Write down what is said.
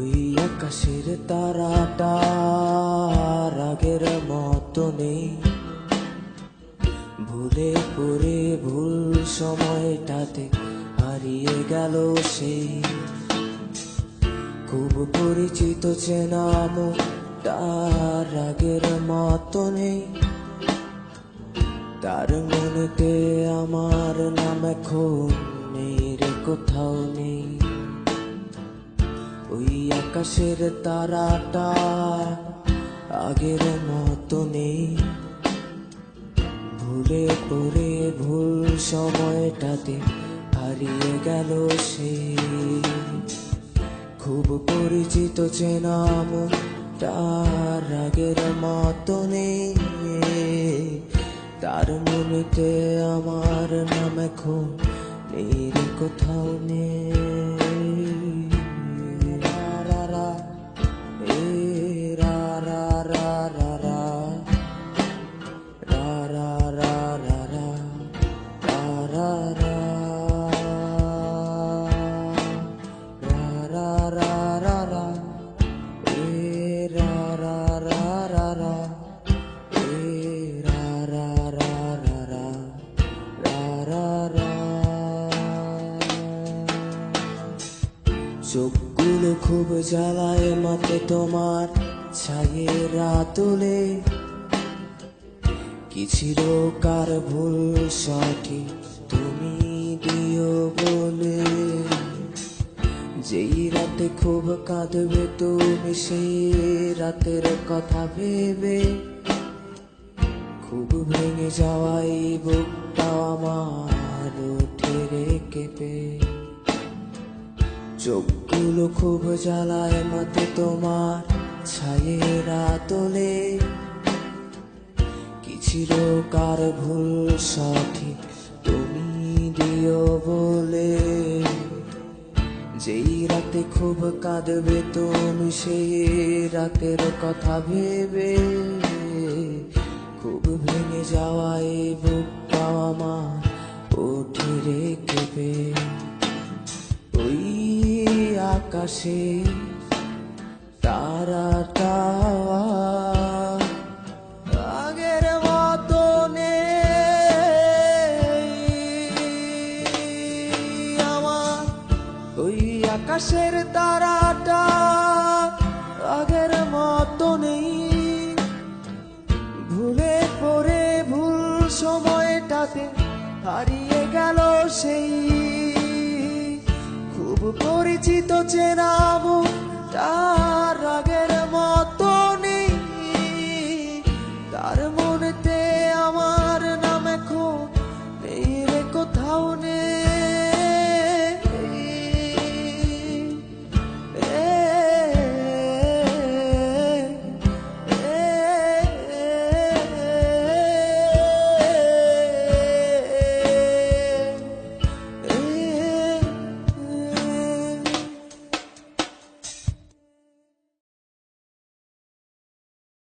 ওই আকাশের তারাটা আগের মতো নেই, ভুলে পড়ে ভুল সময়টাতে হারিয়ে গেল সেই খুব পরিচিত চেনা মুখটার আগের মতো নেই। তার মনেতে আমার নাম এখন নেই রে, কোথাও নেই। ওই আকাশের তারাটা আগের মতো নেই, ভুলে পড়ে ভুল সময়টাতে হারিয়ে গেল সে খুব পরিচিত চেনা মুখটার আগের মতো নেই। তার মনেতে আমার নাম এখন নেই রে, কোথাও নেই। চোখগুলো খুব জ্বালায় মাকে তোমার ছায়ের আতলে, কি ছিল কার ভুল সঠিক তুমি দিও বলে। যেই রাতে খুব কাঁদবে তুমি সেই রাতের কথা ভেবে, খুব ভেঙে যাওয়াই বুকটা আমার উঠে রে কেঁপে। চোখগুলো খুব জ্বালায় মাতে তোমার ছায়ের আতলে, কি ছিল কার ভুল সঠিক তুমি দিও বলে। যেই রাতে খুব কাঁদবে তুমি সেই রাতের কথা ভেবে, খুব ভেঙে যাওয়াই বুকটা আমার উঠে রে কেঁপে। ওই আকাশে তারাটা আগের মতো নেই আমার, ওই আকাশের তারাটা আগের মতো নেই, ভুলে পড়ে ভুল সময়টাতে হারিয়ে গেল সেই খুব পরিচিত চেনা মুখ